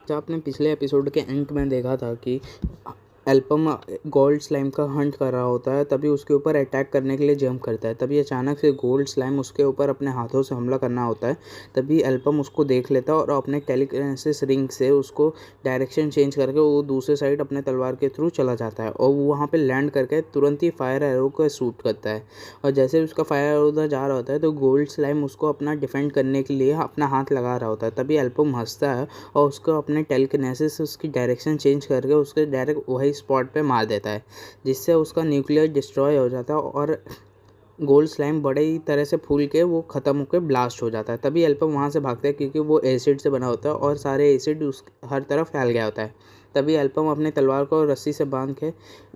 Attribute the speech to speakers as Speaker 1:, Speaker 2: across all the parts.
Speaker 1: जब आपने पिछले एपिसोड के एंड में देखा था कि एल्पम गोल्ड स्लाइम का हंट कर रहा होता है, तभी उसके ऊपर अटैक करने के लिए जंप करता है। तभी अचानक से गोल्ड स्लाइम उसके ऊपर अपने हाथों से हमला करना होता है। तभी एल्पम उसको देख लेता है और अपने टेलीकिनेसिस रिंग से उसको डायरेक्शन चेंज करके वो दूसरे साइड अपने तलवार के थ्रू चला जाता है और वो वहाँ पे लैंड करके तुरंत ही फायर एरो को शूट करता है। और जैसे ही उसका फायर एरो उधर जा रहा होता है तो गोल्ड स्लाइम उसको अपना डिफेंड करने के लिए अपना हाथ लगा रहा होता है। तभी एल्पम हंसता है और उसको अपने टेलीकिनेसिस से उसकी डायरेक्शन चेंज करके उसके डायरेक्ट वही स्पॉट पे मार देता है, जिससे उसका न्यूक्लियर डिस्ट्रॉय हो जाता है और गोल्ड स्लाइम बड़े ही तरह से फूल के वो ख़त्म होकर ब्लास्ट हो जाता है। तभी एल्पम वहाँ से भागता है क्योंकि वो एसिड से बना होता है और सारे एसिड उस हर तरफ फैल गया होता है। तभी एल्पम अपने तलवार को रस्सी से बांध के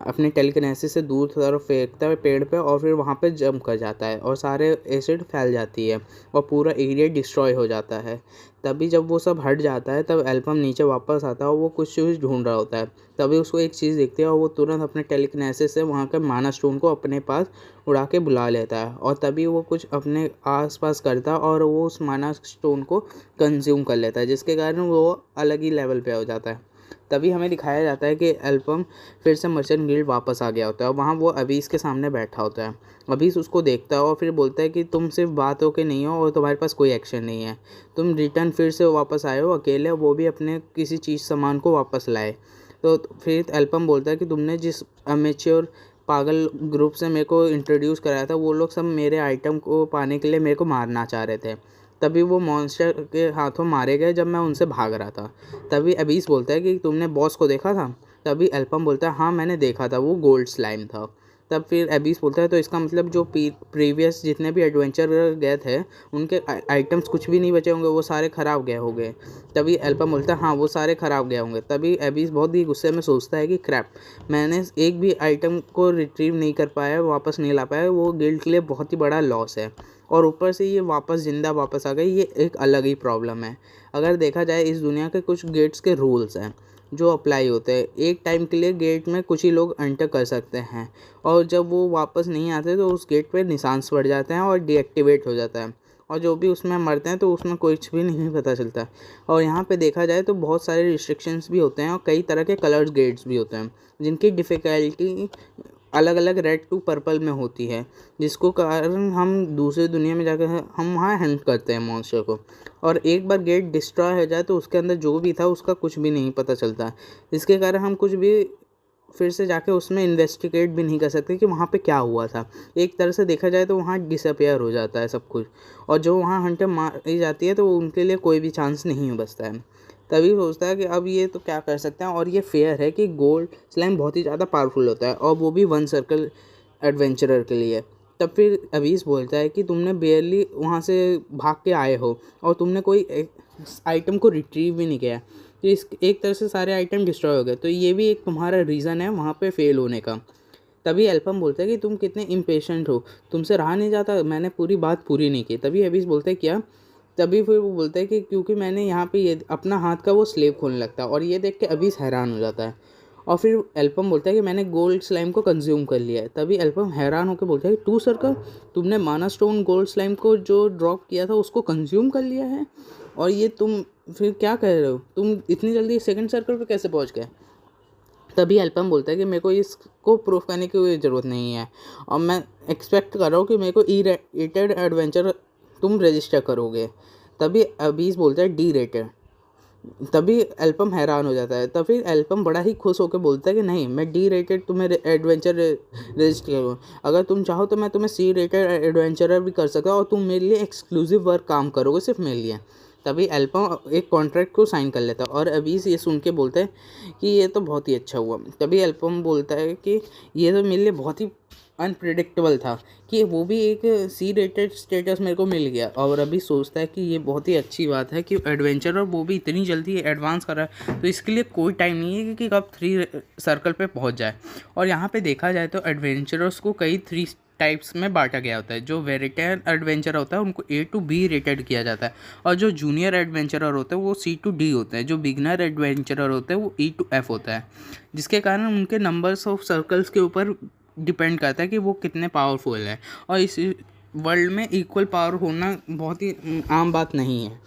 Speaker 1: अपने टेलीकिनेसिस से दूर तरफ फेंकता है पेड़ पे और फिर वहाँ पे जंप कर जाता है और सारे एसिड फैल जाती है और पूरा एरिया डिस्ट्रॉय हो जाता है। तभी जब वो सब हट जाता है तब एल्पम नीचे वापस आता है और वो कुछ चीज़ ढूंढ रहा होता है। तभी उसको एक चीज़ दिखती है और वो तुरंत अपने टेलीकिनेसिस से वहाँ के माना स्टोन को अपने पास उड़ा के बुला लेता है और तभी वो कुछ अपने आसपास करता है और वो उस माना स्टोन को कंज्यूम कर लेता है, जिसके कारण वो अलग ही लेवल पे हो जाता है। तभी हमें दिखाया जाता है कि एल्पम फिर से मर्चेंट गिल्ड वापस आ गया होता है और वहाँ वो अबीस के सामने बैठा होता है। अबीस उसको देखता है और फिर बोलता है कि तुम सिर्फ बात हो के नहीं हो और तुम्हारे पास कोई एक्शन नहीं है। तुम रिटर्न फिर से वापस आए हो अकेले, वो भी अपने किसी चीज़ सामान को वापस लाए। तो फिर एल्पम बोलता है कि तुमने जिस अमेच्योर पागल ग्रुप से मेरे को इंट्रोड्यूस कराया था, वो लोग सब मेरे आइटम को पाने के लिए मेरे को मारना चाह रहे थे। तभी वो मॉन्स्टर के हाथों मारे गए जब मैं उनसे भाग रहा था। तभी अबीस बोलता है कि तुमने बॉस को देखा था? तभी एल्पम बोलता है हाँ मैंने देखा था, वो गोल्ड स्लाइम था। तब फिर अबीस बोलता है तो इसका मतलब जो प्रीवियस जितने भी एडवेंचर गए थे उनके आइटम्स कुछ भी नहीं बचे होंगे, वो सारे ख़राब गए होंगे। तभी एल्पम बोलता है हाँ वो सारे ख़राब गए होंगे। तभी अबीस बहुत ही गुस्से में सोचता है कि क्रैप, मैंने एक भी आइटम को रिट्रीव नहीं कर पाया, वापस नहीं ला पाया, वो गिल्ड के लिए बहुत ही बड़ा लॉस है। और ऊपर से ये वापस ज़िंदा वापस आ गई, ये एक अलग ही प्रॉब्लम है। अगर देखा जाए इस दुनिया के कुछ गेट्स के रूल्स हैं जो अप्लाई होते हैं। एक टाइम के लिए गेट में कुछ ही लोग एंटर कर सकते हैं और जब वो वापस नहीं आते तो उस गेट पे निशान पड़ जाते हैं और डीएक्टिवेट हो जाता है और जो भी उसमें मरते हैं तो उसमें कुछ भी नहीं पता चलता। और यहाँ पे देखा जाए तो बहुत सारे रिस्ट्रिक्शंस भी होते हैं और कई तरह के कलर्स गेट्स भी होते हैं जिनकी डिफ़िकल्टी अलग अलग रेड टू पर्पल में होती है, जिसको कारण हम दूसरी दुनिया में जाकर हम वहाँ हंट करते हैं मॉन्स्टर को। और एक बार गेट डिस्ट्रॉय हो जाए तो उसके अंदर जो भी था उसका कुछ भी नहीं पता चलता, जिसके कारण हम कुछ भी फिर से जाके उसमें इन्वेस्टिगेट भी नहीं कर सकते कि वहाँ पे क्या हुआ था। एक तरह से देखा जाए तो वहाँ डिसअपेयर हो जाता है सब कुछ और जो वहाँ हंटर मारी जाती है तो उनके लिए कोई भी चांस नहीं बचता है। तभी सोचता है कि अब ये तो क्या कर सकते हैं और ये फेयर है कि गोल्ड स्लाइम बहुत ही ज़्यादा पावरफुल होता है और वो भी वन सर्कल एडवेंचरर के लिए। तब फिर अबीस बोलता है कि तुमने बेयरली वहाँ से भाग के आए हो और तुमने कोई आइटम को रिट्रीव भी नहीं किया, तो इस एक तरह से सारे आइटम डिस्ट्रॉय हो गए, तो ये भी एक तुम्हारा रीज़न है वहाँ पे फेल होने का। तभी एल्पम बोलता है कि तुम कितने इम्पेशेंट हो, तुमसे रहा नहीं जाता, मैंने पूरी बात पूरी नहीं की। तभी अबीस बोलता है क्या? तभी फिर वो बोलता है कि क्योंकि मैंने यहाँ पे ये अपना हाथ का वो स्लेव खोलने लगता है और ये देख के अबीस हैरान हो जाता है। और फिर एल्पम बोलता है कि मैंने गोल्ड स्लाइम को कंज्यूम कर लिया है। तभी एल्पम हैरान होकर बोलता है कि टू सर्कल, तुमने माना स्टोन गोल्ड स्लाइम को जो ड्रॉप किया था उसको कंज्यूम कर लिया है, और ये तुम फिर क्या कह रहे हो, तुम इतनी जल्दी सेकंड सर्कल पे कैसे पहुंच गए? तभी एल्पम बोलता है कि मेरे को इसको प्रूफ करने की कोई ज़रूरत नहीं है और मैं एक्सपेक्ट कर रहा हूँ कि मेरे को ई रेटेड एडवेंचर तुम रजिस्टर करोगे। तभी अबीस बोलता है डी रेटेड। तभी एल्पम हैरान हो जाता है। तभी एल्पम बड़ा ही खुश होकर बोलता है कि नहीं, मैं डी रेटेड तुम्हें एडवेंचर रजिस्टर करूँ, अगर तुम चाहो तो मैं तुम्हें सी रेटेड एडवेंचरर भी कर सकता हूँ और तुम मेरे लिए एक्सक्लूसिव वर्क काम करोगे सिर्फ मेरे लिए। तभी एल्पम एक कॉन्ट्रैक्ट को साइन कर लेता है और अबीस ये सुन के बोलता है कि ये तो बहुत ही अच्छा हुआ। तभी एल्पम बोलता है कि ये तो मेरे लिए बहुत ही अनप्रिडिक्टेबल था कि वो भी एक सी रेटेड स्टेटस मेरे को मिल गया, और अभी सोचता है कि ये बहुत ही अच्छी बात है कि एडवेंचर और वो भी इतनी जल्दी एडवांस कर रहा है, तो इसके लिए कोई टाइम नहीं है कि कब 3 सर्कल पे पहुंच जाए। और यहाँ पे देखा जाए तो एडवेंचरर्स को कई 3 टाइप्स में बांटा गया होता है। जो वेरिटेन एडवेंचर होता है उनको A to B रेटेड किया जाता है, और जो जूनियर एडवेंचरर होते हैं वो C to D होते हैं, जो बिगनर एडवेंचरर होते हैं वो E to F होता है, जिसके कारण उनके नंबर्स ऑफ सर्कल्स के ऊपर डिपेंड करता है कि वो कितने पावरफुल है। और इस वर्ल्ड में इक्वल पावर होना बहुत ही आम बात नहीं है।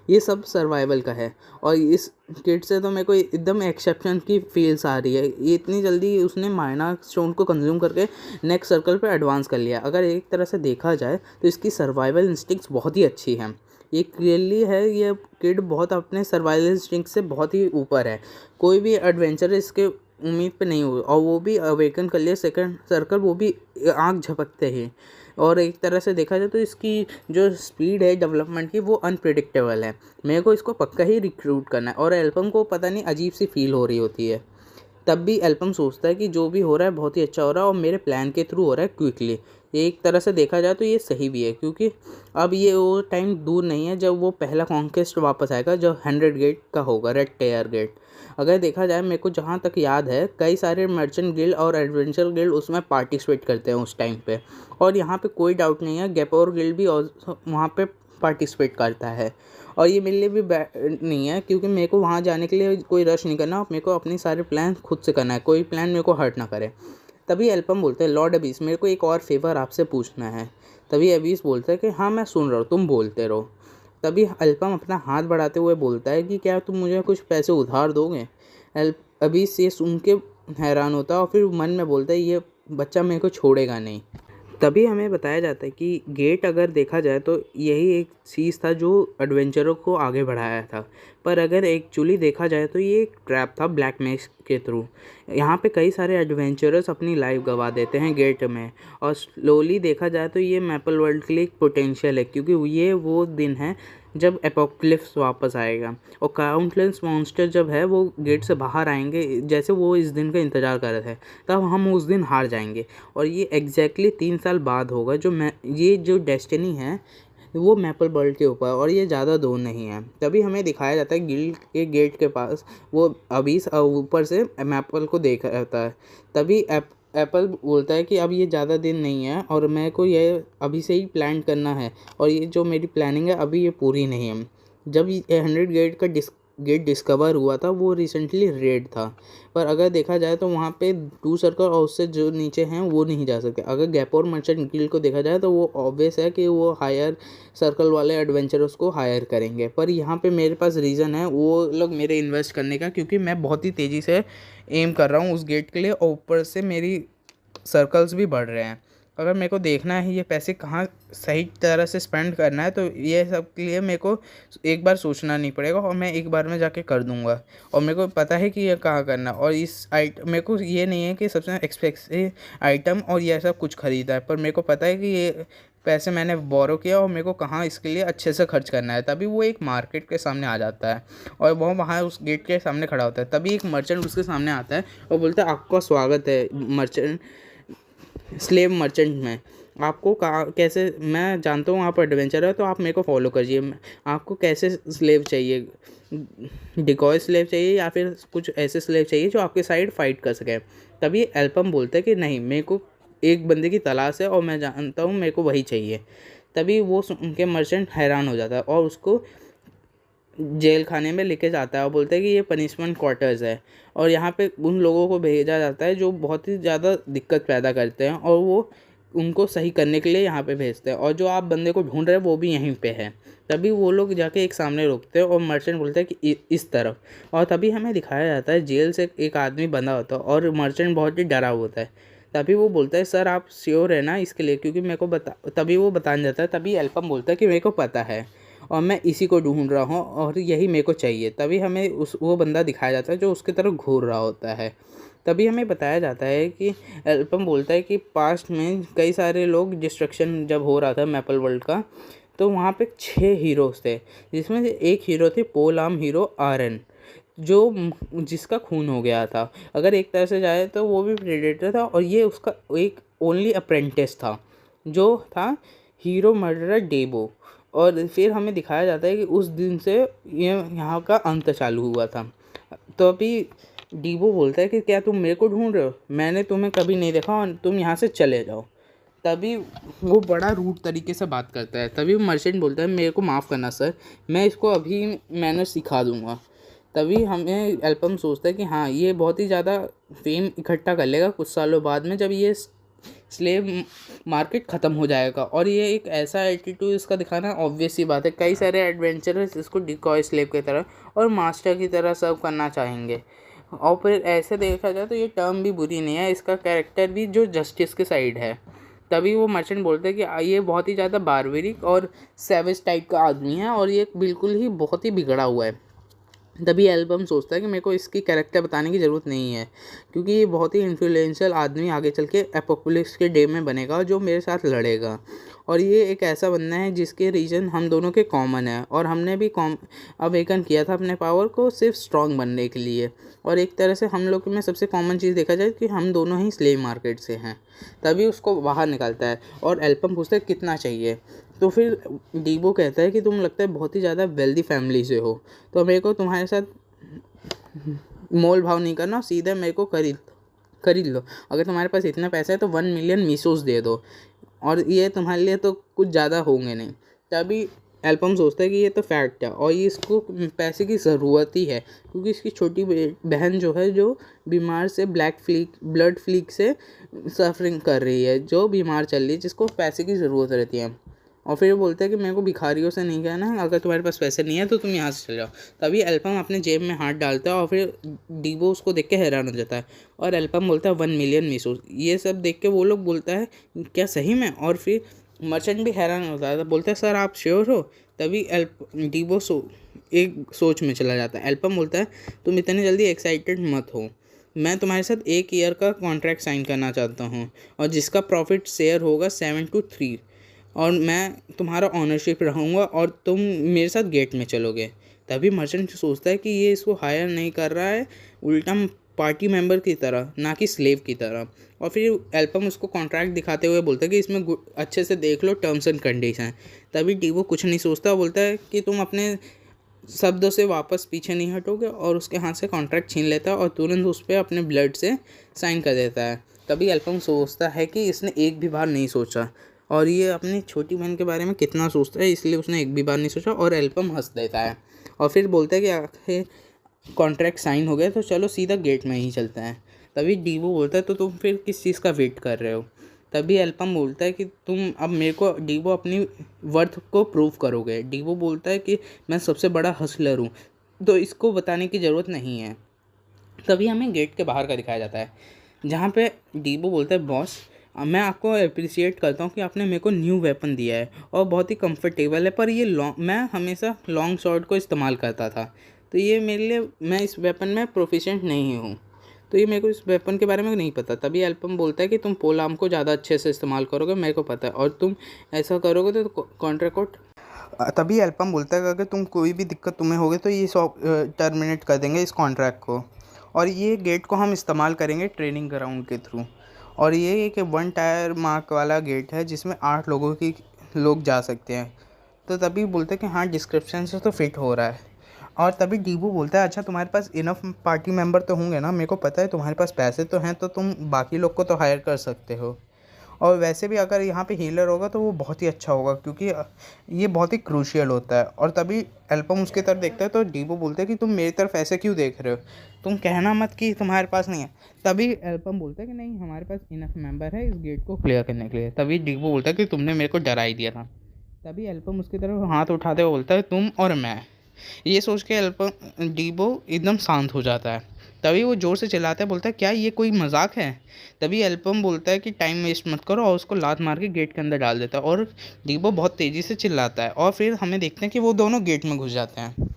Speaker 1: ये सब सर्वाइवल का है। और इस किड से तो मेरे को एकदम एक्सेप्शन की फील्स आ रही है। ये इतनी जल्दी उसने माइना स्टोन को कंज्यूम करके नेक्स्ट सर्कल पे एडवांस कर लिया। अगर एक तरह से देखा जाए तो इसकी सर्वाइवल इंस्टिंक्ट्स बहुत ही अच्छी हैं। ये क्लियरली है, ये किड बहुत अपने सर्वाइवल इंस्टिंक्ट से बहुत ही ऊपर है। कोई भी एडवेंचर इसके उम्मीद पे नहीं हुई, और वो भी अवेकन कर लिया सेकंड सर्कल, वो भी आँख झपकते ही। और एक तरह से देखा जाए तो इसकी जो स्पीड है डेवलपमेंट की वो अनप्रिडिक्टेबल है। मेरे को इसको पक्का ही रिक्रूट करना है। और एल्बम को पता नहीं अजीब सी फील हो रही होती है, तब भी एल्बम सोचता है कि जो भी हो रहा है बहुत ही अच्छा हो रहा है और मेरे प्लान के थ्रू हो रहा है क्विकली। ये एक तरह से देखा जाए तो ये सही भी है, क्योंकि अब ये वो टाइम दूर नहीं है जब वो पहला कॉन्क्वेस्ट वापस आएगा, जो 100 गेट का होगा, रेड टेयर गेट। अगर देखा जाए, मेरे को जहाँ तक याद है, कई सारे मर्चेंट गिल्ड और एडवेंचर गिल्ड उसमें पार्टिसिपेट करते हैं उस टाइम पे। और यहाँ पे कोई डाउट नहीं है, गैपोर गिल्ड भी वहाँ पे पार्टिसिपेट करता है। और ये मेरे लिए भी बैड नहीं है, क्योंकि मेरे को वहाँ जाने के लिए कोई रश नहीं करना, मेरे को अपने सारे प्लान खुद से करना है, कोई प्लान मेरे को हर्ट ना करे। तभी एल्पम बोलते हैं, लॉर्ड अबीस, मेरे को एक और फेवर आपसे पूछना है। तभी अबीस बोलता है कि हाँ, मैं सुन रहा हूँ, तुम बोलते रहो। तभी एल्पम अपना हाथ बढ़ाते हुए बोलता है कि क्या तुम मुझे कुछ पैसे उधार दोगे। अबीस ये सुन के हैरान होता है और फिर मन में बोलता है, ये बच्चा मेरे को छोड़ेगा नहीं। तभी हमें बताया जाता है कि गेट अगर देखा जाए तो यही एक चीज़ था जो एडवेंचरों को आगे बढ़ाया था। पर अगर एक्चुअली देखा जाए तो ये एक ट्रैप था ब्लैक मैक्स के थ्रू। यहाँ पे कई सारे एडवेंचरर्स अपनी लाइफ गंवा देते हैं गेट में। और स्लोली देखा जाए तो ये मैपल वर्ल्ड के लिए एक पोटेंशियल है, क्योंकि ये वो दिन है जब एपोक्लिप्स वापस आएगा और काउंटलेस मॉन्स्टर जब है वो गेट से बाहर आएंगे, जैसे वो इस दिन का इंतज़ार कर रहे थे। तब हम उस दिन हार जाएंगे और ये एग्जैक्टली 3 साल बाद होगा। ये जो डेस्टिनी है वो मैपल वर्ल्ड के ऊपर, और ये ज़्यादा दूर नहीं है। तभी हमें दिखाया जाता है गिल्ड के गेट के पास वो अबीस ऊपर से मैपल को देख रहता है। तभी एप्पल बोलता है कि अब ये ज़्यादा दिन नहीं है और मेरे को ये अभी से ही प्लान करना है, और ये जो मेरी प्लानिंग है अभी ये पूरी नहीं है। जब ये 100 गेट का गेट डिस्कवर हुआ था वो रिसेंटली रेड था, पर अगर देखा जाए तो वहाँ पे 2 सर्कल और उससे जो नीचे हैं वो नहीं जा सकते। अगर गैपोर मर्चेंट गिल्ड को देखा जाए तो वो ऑब्वियस है कि वो हायर सर्कल वाले एडवेंचरर्स को हायर करेंगे। पर यहाँ पे मेरे पास रीज़न है वो लोग मेरे इन्वेस्ट करने का, क्योंकि मैं बहुत ही तेज़ी से एम कर रहा हूँ उस गेट के लिए, और ऊपर से मेरी सर्कल्स भी बढ़ रहे हैं। अगर मेरे को देखना है ये पैसे कहाँ सही तरह से स्पेंड करना है, तो ये सब के लिए मेरे को एक बार सोचना नहीं पड़ेगा और मैं एक बार में जाके कर दूंगा। और मेरे को पता है कि ये कहाँ करना है। और इस आइटम मेरे को ये नहीं है कि सबसे एक्सपेंसिव आइटम और ये सब कुछ ख़रीदा है, पर मेरे को पता है कि ये पैसे मैंने बोरो किया और मेरे को कहाँ इसके लिए अच्छे से खर्च करना है। तभी वो एक मार्केट के सामने आ जाता है और वो वहाँ उस गेट के सामने खड़ा होता है। तभी एक मर्चेंट उसके सामने आता है और बोलता है, आपका स्वागत है मर्चेंट, स्लेव मर्चेंट में। आपको कैसे, मैं जानता हूँ आप एडवेंचर है तो आप मेरे को फॉलो करिए। आपको कैसे स्लेव चाहिए, डिकॉय स्लेव चाहिए या फिर कुछ ऐसे स्लेव चाहिए जो आपके साइड फाइट कर सके। तभी एल्पम बोलता है कि नहीं, मेरे को एक बंदे की तलाश है और मैं जानता हूँ मेरे को वही चाहिए। तभी वो उनके मर्चेंट हैरान हो जाता है और उसको जेल खाने में लेके जाता है और बोलता है कि ये पनिशमेंट क्वार्टर्स है और यहाँ पे उन लोगों को भेजा जाता है जो बहुत ही ज़्यादा दिक्कत पैदा करते हैं, और वो उनको सही करने के लिए यहाँ पे भेजते हैं। और जो आप बंदे को ढूंढ रहे हैं वो भी यहीं पे है। तभी वो लोग जाके एक सामने रोकते हैं और मर्चेंट बोलता है कि इस तरफ। और तभी हमें दिखाया जाता है जेल से एक आदमी बंधा होता है और मर्चेंट बहुत ही डरा होता है। तभी वो बोलता है, सर आप श्योर है ना इसके लिए, क्योंकि मेरे को तभी वो बताने जाता है। तभी एल्पम बोलता है कि मेरे को पता है और मैं इसी को ढूंढ रहा हूँ और यही मेरे को चाहिए। तभी हमें वो बंदा दिखाया जाता है जो उसकी तरफ घूर रहा होता है। तभी हमें बताया जाता है कि एल्पम बोलता है कि पास्ट में कई सारे लोग डिस्ट्रक्शन जब हो रहा था मैपल वर्ल्ड का, तो वहाँ पे 6 हीरोज़ थे, जिसमें से एक हीरो थे पोलाम हीरो आरन, जिसका खून हो गया था। अगर एक तरह से जाए तो वो भी प्रेडेटर था और ये उसका एक ओनली अप्रेंटिस था जो था हीरो मर्डरर डेबो। और फिर हमें दिखाया जाता है कि उस दिन से ये यहाँ का अंत चालू हुआ था। तो अभी डीबो बोलता है कि क्या तुम मेरे को ढूंढ रहे हो, मैंने तुम्हें कभी नहीं देखा और तुम यहाँ से चले जाओ। तभी वो बड़ा रूड तरीके से बात करता है। तभी मर्चेंट बोलता है, मेरे को माफ़ करना सर, मैं इसको अभी मैनर्स सिखा दूँगा। तभी हमें एल्पम सोचता है कि हाँ, ये बहुत ही ज़्यादा फेम इकट्ठा कर लेगा कुछ सालों बाद में, जब ये स्लेव मार्केट ख़त्म हो जाएगा। और ये एक ऐसा एटीट्यूड इसका दिखाना ऑब्वियस सी बात है। कई सारे एडवेंचरर्स इसको डिकॉय स्लेव की तरह और मास्टर की तरह सर्व करना चाहेंगे। और फिर ऐसे देखा जाए तो ये टर्म भी बुरी नहीं है, इसका कैरेक्टर भी जो जस्टिस के साइड है। तभी वो मर्चेंट बोलते हैं कि ये बहुत ही ज़्यादा बारबेरिक और सैवेज टाइप का आदमी है और ये बिल्कुल ही बहुत ही बिगड़ा हुआ है। तभी एल्बम सोचता है कि मेरे को इसकी कैरेक्टर बताने की ज़रूरत नहीं है, क्योंकि ये बहुत ही इन्फ्लुएंशियल आदमी आगे चल के एपोकलिप्स के डे में बनेगा जो मेरे साथ लड़ेगा। और ये एक ऐसा बंदा है जिसके रीजन हम दोनों के कॉमन है, और हमने भी अवेकन किया था अपने पावर को सिर्फ स्ट्रॉन्ग बनने के लिए। और एक तरह से हम लोग में सबसे कॉमन चीज़ देखा जाए कि हम दोनों ही स्लेव मार्केट से हैं। तभी उसको बाहर निकालता है और एल्बम पूछता है कितना चाहिए। तो फिर डीबो कहता है कि तुम लगता है बहुत ही ज़्यादा वेल्दी फैमिली से हो, तो मेरे को तुम्हारे साथ मोल भाव नहीं करना, सीधे मेरे को खरीद लो। अगर तुम्हारे पास इतना पैसा है तो 1 मिलियन मीसोस दे दो, और ये तुम्हारे लिए तो कुछ ज़्यादा होंगे नहीं। तभी एल्बम सोचता है कि ये तो फैक्ट है और ये इसको पैसे की ज़रूरत ही है, क्योंकि इसकी छोटी बहन जो है जो बीमार से ब्लड फ्लीक से सफरिंग कर रही है, जो बीमार चल रही है, जिसको पैसे की ज़रूरत रहती है। और फिर वो बोलता है कि मेरे को भिखारियों से नहीं कहना है, अगर तुम्हारे पास पैसे नहीं है तो तुम यहाँ से चले जाओ। तभी एल्बम अपने जेब में हाथ डालता है और फिर डीबो उसको देख के हैरान हो जाता है और एल्बम बोलता है 1 मिलियन मीसोस। ये सब देख के वो लोग बोलता है क्या सही में? और फिर मर्चेंट भी हैरान होता है, तो बोलता है सर आप श्योर हो? तभी डीबो एक सोच में चला जाता है। एल्बम बोलता है तुम इतने जल्दी एक्साइटेड मत हो, मैं तुम्हारे साथ 1 ईयर का कॉन्ट्रैक्ट साइन करना चाहता हूँ और जिसका प्रॉफिट शेयर होगा 7-3, और मैं तुम्हारा ऑनरशिप रहूँगा और तुम मेरे साथ गेट में चलोगे। तभी मर्चेंट सोचता है कि ये इसको हायर नहीं कर रहा है, उल्टा पार्टी मेंबर की तरह, ना कि स्लेव की तरह। और फिर एल्बम उसको कॉन्ट्रैक्ट दिखाते हुए बोलता है कि इसमें अच्छे से देख लो टर्म्स एंड कंडीशन। तभी डीवो कुछ नहीं सोचता, बोलता है कि तुम अपने शब्दों से वापस पीछे नहीं हटोगे, और उसके हाथ से कॉन्ट्रैक्ट छीन लेता है और तुरंत उस पर अपने ब्लड से साइन कर देता है। तभी एल्बम सोचता है कि इसने एक भी बार नहीं सोचा, और ये अपनी छोटी बहन के बारे में कितना सोचता है, इसलिए उसने एक भी बार नहीं सोचा। और एल्बम हंस देता है और फिर बोलता है कि आखिर कॉन्ट्रैक्ट साइन हो गया तो चलो सीधा गेट में ही चलते हैं। तभी डीवो बोलता है तो तुम फिर किस चीज़ का वेट कर रहे हो? तभी एल्बम बोलता है कि तुम अब मेरे को डीवो अपनी वर्थ को प्रूव करोगे। डीवो बोलता है कि मैं सबसे बड़ा हसलर हूँ, तो इसको बताने की ज़रूरत नहीं है। तभी हमें गेट के बाहर का दिखाया जाता है, जहाँ पे डीबो बोलता है बॉस मैं आपको अप्रिशिएट करता हूँ कि आपने मेरे को न्यू वेपन दिया है और बहुत ही कंफर्टेबल है, पर ये मैं हमेशा लॉन्ग शॉट को इस्तेमाल करता था, तो ये मेरे लिए, मैं इस वेपन में प्रोफिशिएंट नहीं हूँ, तो ये मेरे को इस वेपन के बारे में नहीं पता। तभी एल्बम बोलता है कि तुम पोल आर्म को ज़्यादा अच्छे से इस्तेमाल करोगे, मेरे को पता है, और तुम ऐसा करोगे तो कॉन्ट्रैक्ट। तभी एल्बम बोलता है कि अगर तुम कोई भी दिक्कत तुम्हें होगी तो ये टर्मिनेट कर देंगे इस कॉन्ट्रैक्ट को, और ये गेट को हम इस्तेमाल करेंगे ट्रेनिंग ग्राउंड के थ्रू। और ये एक 1 टायर मार्क वाला गेट है जिसमें 8 लोग जा सकते हैं। तो तभी बोलते हैं कि हाँ डिस्क्रिप्शन से तो फिट हो रहा है। और तभी डीबू बोलता है अच्छा तुम्हारे पास इनफ पार्टी मेंबर तो होंगे ना, मेरे को पता है तुम्हारे पास पैसे तो हैं, तो तुम बाकी लोग को तो हायर कर सकते हो, और वैसे भी अगर यहाँ पे हीलर होगा तो वो बहुत ही अच्छा होगा, क्योंकि ये बहुत ही क्रूशियल होता है। और तभी एल्बम उसकी तरफ देखता है तो डीबो बोलता है कि तुम मेरी तरफ ऐसे क्यों देख रहे हो, तुम कहना मत कि तुम्हारे पास नहीं है। तभी एल्बम बोलता है कि नहीं हमारे पास इनफ मेंबर है इस गेट को क्लियर करने के लिए। तभी डीबो बोलता है कि तुमने मेरे को डरा ही दिया था। तभी एल्बम उसकी तरफ हाथ उठाते हुए बोलता है तुम और मैं। ये सोच के एल्बम डीबो एकदम शांत हो जाता है। तभी वो ज़ोर से चिल्लाता है, बोलता है क्या ये कोई मजाक है? तभी एल्बम बोलता है कि टाइम वेस्ट मत करो, और उसको लात मार के गेट के अंदर डाल देता है, और डीबो बहुत तेज़ी से चिल्लाता है, और फिर हमें देखते हैं कि वो दोनों गेट में घुस जाते हैं।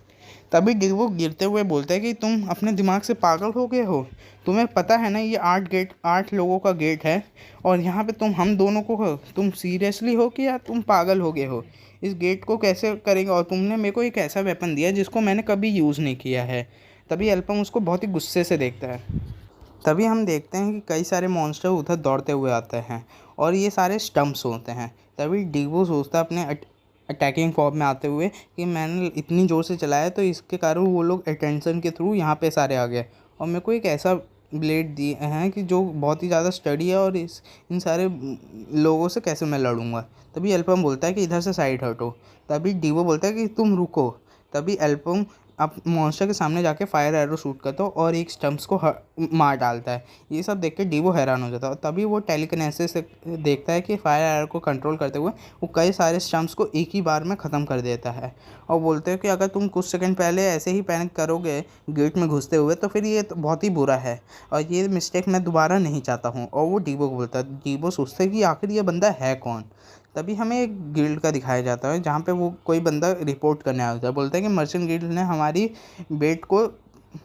Speaker 1: तभी डीबो गिरते हुए बोलता है कि तुम अपने दिमाग से पागल हो गए हो, तुम्हें पता है ना ये 8 लोगों का गेट है, और यहाँ पे हम दोनों को हो, तुम सीरियसली हो कि या तुम पागल हो गए हो? इस गेट को कैसे करेंगे, और तुमने मेरे को एक ऐसा वेपन दिया जिसको मैंने कभी यूज़ नहीं किया है। तभी एल्बम उसको बहुत ही गुस्से से देखता है। तभी हम देखते हैं कि कई सारे मॉन्स्टर उधर दौड़ते हुए आते हैं, और ये सारे स्टम्प्स होते हैं। तभी डीबो सोचता है अपने अटैकिंग फॉर्म में आते हुए कि मैंने इतनी ज़ोर से चलाया तो इसके कारण वो लोग अटेंशन के थ्रू यहाँ पे सारे आ गए, और मेरे को एक ऐसा ब्लेड दिए हैं कि जो बहुत ही ज़्यादा स्टडी है, और इन सारे लोगों से कैसे मैं लड़ूंगा। तभी एल्बम बोलता है कि इधर से साइड हटो। तभी डीवो बोलता है कि तुम रुको। तभी एल्बम आप मॉन्स्टर के सामने जाके फायर एरो शूट करता है और एक स्टम्प्स को मार डालता है। ये सब देख के डीबो हैरान हो जाता है और तभी वो टेलीकिनेसिस से देखता है कि फायर एरो को कंट्रोल करते हुए वो कई सारे स्टम्प्स को एक ही बार में ख़त्म कर देता है। और बोलते हैं कि अगर तुम कुछ सेकंड पहले ऐसे ही पैनिक करोगे गेट में घुसते हुए तो फिर ये तो बहुत ही बुरा है और ये मिस्टेक मैं दोबारा नहीं चाहता हूँ। और वो डीबो को बोलता है। डीबो सोचता है कि आखिर ये बंदा है कौन। तभी हमें एक गिल्ड का दिखाया जाता है जहाँ पे वो कोई बंदा रिपोर्ट करने आया होता है। बोलता है कि मर्चेंट गिल्ड ने हमारी बेट को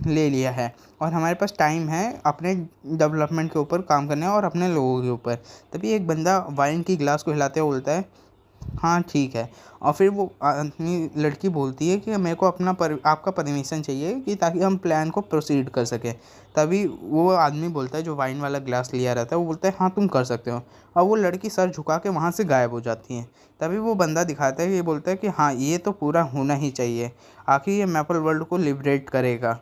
Speaker 1: ले लिया है और हमारे पास टाइम है अपने डेवलपमेंट के ऊपर काम करने और अपने लोगों के ऊपर। तभी एक बंदा वाइन की गिलास को हिलाते हुए बोलता है हाँ ठीक है। और फिर वो आदमी लड़की बोलती है कि मेरे को आपका परमिशन चाहिए कि ताकि हम प्लान को प्रोसीड कर सकें। तभी वो आदमी बोलता है जो वाइन वाला ग्लास लिया रहता है, वो बोलता है हाँ तुम कर सकते हो। और वो लड़की सर झुका के वहाँ से गायब हो जाती है। तभी वो बंदा दिखाता है, ये बोलता है कि हाँ ये तो पूरा होना ही चाहिए, आखिर ये मैपल वर्ल्ड को लिबरेट करेगा।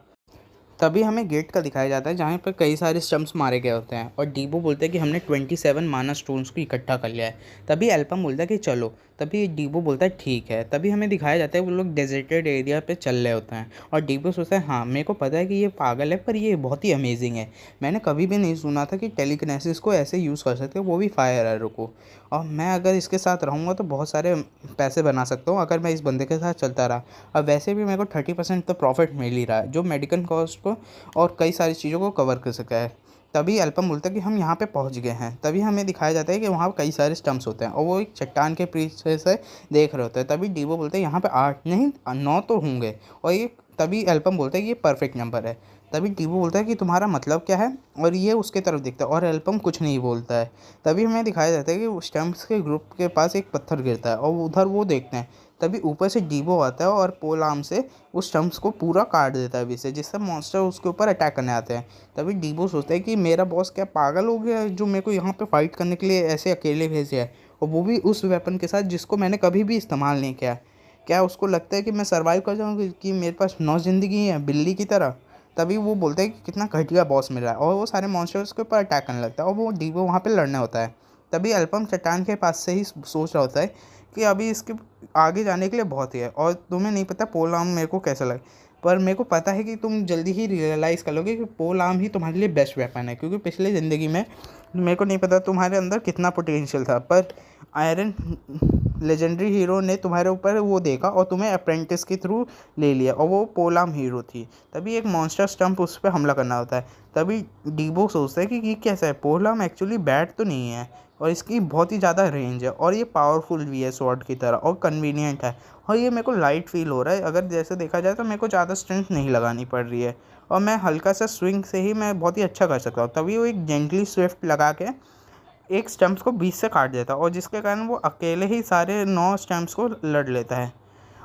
Speaker 1: तभी हमें गेट का दिखाया जाता है जहाँ पर कई सारे स्टम्प्स मारे गए होते हैं और डीबो बोलते हैं कि हमने 27 माना स्टोन्स को इकट्ठा कर लिया है। तभी एल्पम बोलता है कि चलो। तभी डीबो बोलता है ठीक है। तभी हमें दिखाया जाता है वो लोग डेजर्टेड एरिया पे चल रहे होते हैं और डीबो सोचता है हाँ मेरे को पता है कि ये पागल है पर ये बहुत ही अमेजिंग है। मैंने कभी भी नहीं सुना था कि टेलीकिनेसिस को ऐसे यूज़ कर सकते हैं, वो भी फायर एरो को। और मैं अगर इसके साथ रहूँगा तो बहुत सारे पैसे बना सकता हूँ अगर मैं इस बंदे के साथ चलता रहा। और वैसे भी मेरे को 30% तो प्रॉफिट मिल ही रहा है जो मेडिकल कॉस्ट को और कई सारी चीज़ों को कवर कर सका है। तभी एल्पम बोलता है कि हम यहाँ पे पहुँच गए हैं। तभी हमें दिखाया जाता है कि वहाँ कई सारे स्टम्प्स होते हैं और वो एक चट्टान के पीछे से देख रहे होते हैं। तभी डीबो बोलते हैं यहाँ पे 8 नहीं 9 तो होंगे। और ये तभी एल्पम बोलता है कि ये परफेक्ट नंबर है। तभी डीबो बोलता है कि तुम्हारा मतलब क्या है, और ये उसके तरफ देखता है और एल्पम कुछ नहीं बोलता है। तभी हमें दिखाया जाता है कि स्टम्प्स के ग्रुप के पास एक पत्थर गिरता है और उधर वो देखते हैं। तभी ऊपर से डीबो आता है और पोल आर्म से उस स्टम्प्स को पूरा काट देता है वैसे, जिससे मॉन्स्टर उसके ऊपर अटैक करने आते हैं। तभी डीबो सोचता है कि मेरा बॉस क्या पागल हो गया है जो मेरे को यहाँ पे फाइट करने के लिए ऐसे अकेले भेजे है, और वो भी उस वेपन के साथ जिसको मैंने कभी भी इस्तेमाल नहीं किया। क्या उसको लगता है कि मैं सर्वाइव कर जाऊँगी, कि मेरे पास 9 ज़िंदगी है बिल्ली की तरह। तभी वो बोलता है कि कितना घटिया बॉस मिला है और वो सारे मॉन्स्टर्स के ऊपर अटैक करने लगता है और वो डीबो वहाँ पे लड़ने होता है। तभी एल्पम चट्टान के पास से ही सोच रहा होता है कि अभी इसके आगे जाने के लिए बहुत ही है और तुम्हें नहीं पता पोल आर्म मेरे को कैसा लगे, पर मेरे को पता है कि तुम जल्दी ही रियलाइज़ कर लोगे कि पोल आर्म ही तुम्हारे लिए बेस्ट वेपन है, क्योंकि पिछले ज़िंदगी में मेरे को नहीं पता तुम्हारे अंदर कितना पोटेंशियल था, पर आयरन लेजेंडरी हीरो ने तुम्हारे ऊपर वो देखा और तुम्हें अप्रेंटिस के थ्रू ले लिया और वो पोल आर्म हीरो थी। तभी एक मॉन्स्टर स्टम्प उस पर हमला करना होता है। तभी डीबो सोचता है कि ये कैसा है, पोल आर्म एक्चुअली बैड तो नहीं है और इसकी बहुत ही ज़्यादा रेंज है और ये पावरफुल भी है स्वॉर्ड की तरह और कन्वीनियंट है और ये मेरे को लाइट फील हो रहा है। अगर जैसे देखा जाए तो मेरे को ज़्यादा स्ट्रेंथ नहीं लगानी पड़ रही है और मैं हल्का सा स्विंग से ही मैं बहुत ही अच्छा कर सकता हूँ। तभी वो एक जेंटली स्विफ्ट लगा के एक स्टम्प्स को बीच से काट देता है और जिसके कारण वो अकेले ही सारे 9 स्टम्प्स को लड़ लेता है।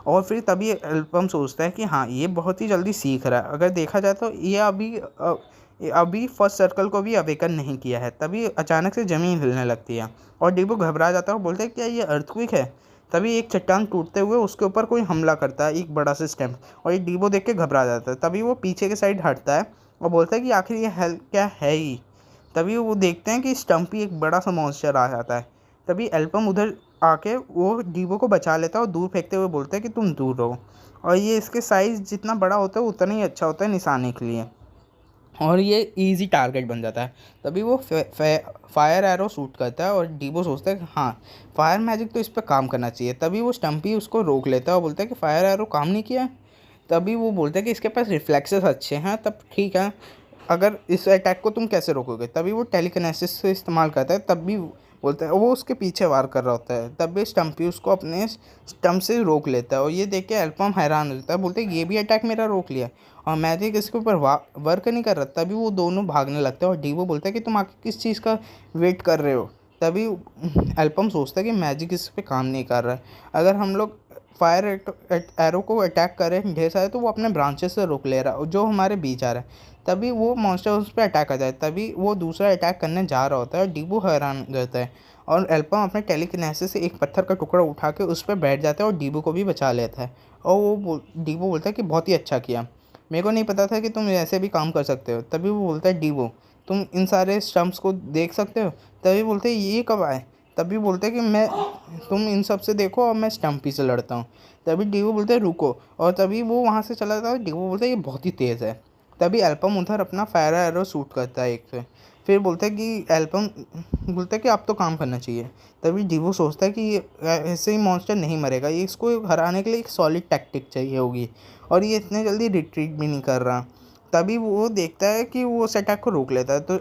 Speaker 1: और फिर तभी एल्बम सोचता है कि हाँ ये बहुत ही जल्दी सीख रहा है। अगर देखा जाए तो ये अभी फर्स्ट सर्कल को भी अवेकन नहीं किया है। तभी अचानक से ज़मीन हिलने लगती है और डीबो घबरा जाता है और बोलता है क्या ये अर्थक्वेक है। तभी एक चट्टान टूटते हुए उसके ऊपर कोई हमला करता है, एक बड़ा सा स्टैम्प, और ये डीबो देख के घबरा जाता है। तभी वो पीछे के साइड हटता है और बोलता है कि आखिर ये हेल्प क्या है ही। तभी वो देखते हैं कि स्टम्पी एक बड़ा सा मॉन्स्टर आ जाता है। तभी एल्पम उधर आके वो डीबो को बचा लेता है और दूर फेंकते हुए बोलता है कि तुम दूर रहो। और ये इसके साइज़ जितना बड़ा होता है उतना ही अच्छा होता है निशाने के लिए और ये इजी टारगेट बन जाता है। तभी वो फायर एरो शूट करता है और डीबो सोचता है कि हाँ फायर मैजिक तो इस पर काम करना चाहिए। तभी वो स्टम्पी उसको रोक लेता है और बोलता है कि फायर एरो काम नहीं किया। तभी वो बोलता है कि इसके पास रिफ्लेक्सेस अच्छे हैं, तब ठीक है, अगर इस अटैक को तुम कैसे रोकोगे। तभी वो टेलीकिनेसिस से इस्तेमाल करता है। तब भी बोलता है वो उसके पीछे वार कर रहा होता है। तब भी स्टम्पी उसको अपने स्टम्प से रोक लेता है और ये देख के एल्पम हैरान हो जाता है, बोलते हैं ये भी अटैक मेरा रोक लिया और मैजिक इसके ऊपर वर्क नहीं कर रहा। तभी वो दोनों भागने लगते हैं और डीवो बोलता है कि तुम आके किस चीज़ का वेट कर रहे हो। तभी एल्पम सोचता है कि मैजिक इस पर काम नहीं कर रहा है, अगर हम लोग फायर एरो को अटैक करें ढेर सारे तो वो अपने ब्रांचेस से रोक ले रहा है जो हमारे बीच आ रहा है। तभी वो मॉन्स्टर उस पर अटैक आ जाए। तभी वो दूसरा अटैक करने जा रहा होता है और डीबो हैरान रहता है और एल्पम अपने टेलीकिनेसिस से एक पत्थर का टुकड़ा उठा के उस पर बैठ जाता है और डीबो को भी बचा लेता है। और वो डीबो बोलता है कि बहुत ही अच्छा किया, मेरे को नहीं पता था कि तुम ऐसे भी काम कर सकते हो। तभी वो बोलता है डीबो तुम इन सारे स्टम्प्स को देख सकते हो। तभी बोलते हैं ये कब आए। तभी बोलता है कि मैं तुम इन सब से देखो और मैं स्टम्पी से लड़ता हूँ। तभी डीवो बोलता है रुको, और तभी वो वहाँ से चला जाता है। डीवो बोलता है ये बहुत ही तेज़ है। तभी एल्पम उधर अपना फायर एरो शूट करता है एक से। फिर बोलता है कि एल्पम बोलता है कि अब तो काम करना चाहिए। तभी डीवो सोचता है कि ये ऐसे ही मॉन्स्टर नहीं मरेगा, ये इसको हराने के लिए एक सॉलिड टैक्टिक चाहिए होगी, और ये इतने जल्दी रिट्रीट भी नहीं कर रहा। तभी वो देखता है कि वो उस अटैक को रोक लेता है। तो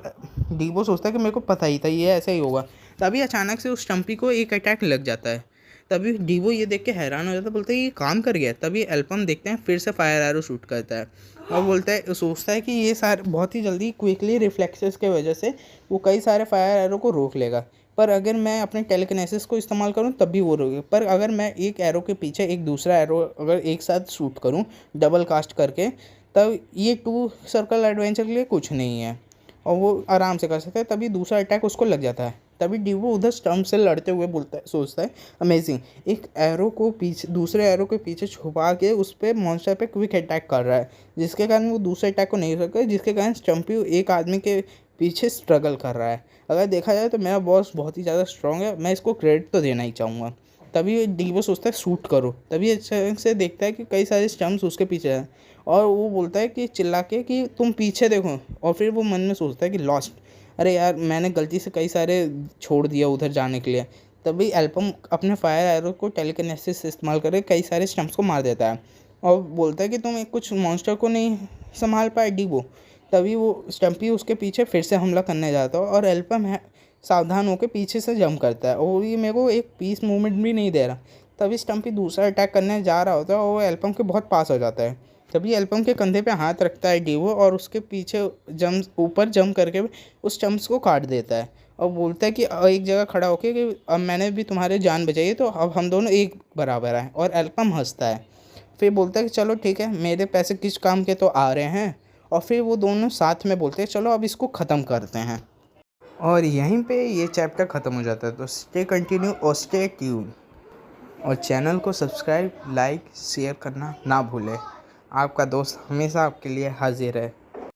Speaker 1: डीवो सोचता है कि मेरे को पता ही था ये ऐसा ही होगा। तभी अचानक से उस स्टम्पी को एक अटैक लग जाता है। तभी डीवो ये देख के हैरान हो जाता है, बोलता है ये काम कर गया। तभी एल्पम देखते हैं फिर से फायर एरो शूट करता है, और बोलता है सोचता है कि ये सारे बहुत ही जल्दी क्विकली रिफ्लेक्सेस के वजह से वो कई सारे फायर एरो को रोक लेगा। पर अगर मैं अपने टेलीकिनेसिस को इस्तेमाल करूं तब भी वो रोके। पर अगर मैं एक एरो के पीछे एक दूसरा एरो अगर एक साथ शूट करूं डबल कास्ट करके, तब ये 2 सर्कल एडवेंचर के लिए कुछ नहीं है, और वो आराम से कर सकता है। तभी दूसरा अटैक उसको लग जाता है। तभी डीवो उधर स्टम्प से लड़ते हुए बोलता है, सोचता है अमेजिंग, एक एरो को पीछे दूसरे एरो के पीछे छुपा के उस पर मॉन्स्टर पे क्विक अटैक कर रहा है, जिसके कारण वो दूसरे अटैक को नहीं कर सकता, जिसके कारण स्टम्पी एक आदमी के पीछे स्ट्रगल कर रहा है। अगर देखा जाए तो मेरा बॉस बहुत ही ज़्यादा स्ट्रॉन्ग है, मैं इसको क्रेडिट तो देना ही चाहूँगा। तभी डीवो सोचता है शूट करो। तभी अचानक से देखता है कि कई सारे स्टम्प्स उसके पीछे हैं, और वो बोलता है कि चिल्ला के कि तुम पीछे देखो। और फिर वो मन में सोचता है कि लॉस्ट, अरे यार मैंने गलती से कई सारे छोड़ दिया उधर जाने के लिए। तभी एल्पम अपने फायर एरो को टेलीकिनेसिस से इस्तेमाल करके कई सारे स्टम्प्स को मार देता है, और बोलता है कि तुम एक कुछ मॉन्स्टर को नहीं संभाल पाए डीवो। तभी वो स्टम्पी उसके पीछे फिर से हमला करने जाता है, और एल्पम है सावधान होकर पीछे से जंप करता है, और ये मेरे को एक पीस मूवमेंट भी नहीं दे रहा। तभी स्टम्पी दूसरा अटैक करने जा रहा होता है, और वो एल्पम के बहुत पास हो जाता है। तभी एल्पम के कंधे पे हाथ रखता है डीवो, और उसके पीछे ऊपर जंप करके उस स्टम्प्स को काट देता है, और बोलता है कि एक जगह खड़ा होके कि अब मैंने भी तुम्हारे जान बचाई है, तो अब हम दोनों एक बराबर हैं। और एल्पम हंसता है, फिर बोलता है कि चलो ठीक है, मेरे पैसे किस काम के तो आ रहे हैं। और फिर वो दोनों साथ में बोलते हैं चलो अब इसको ख़त्म करते हैं। और यहीं पे ये चैप्टर ख़त्म हो जाता है। तो स्टे कंटिन्यू और स्टे ट्यून, और चैनल को सब्सक्राइब, लाइक, शेयर करना ना भूलें। आपका दोस्त हमेशा आपके लिए हाजिर है।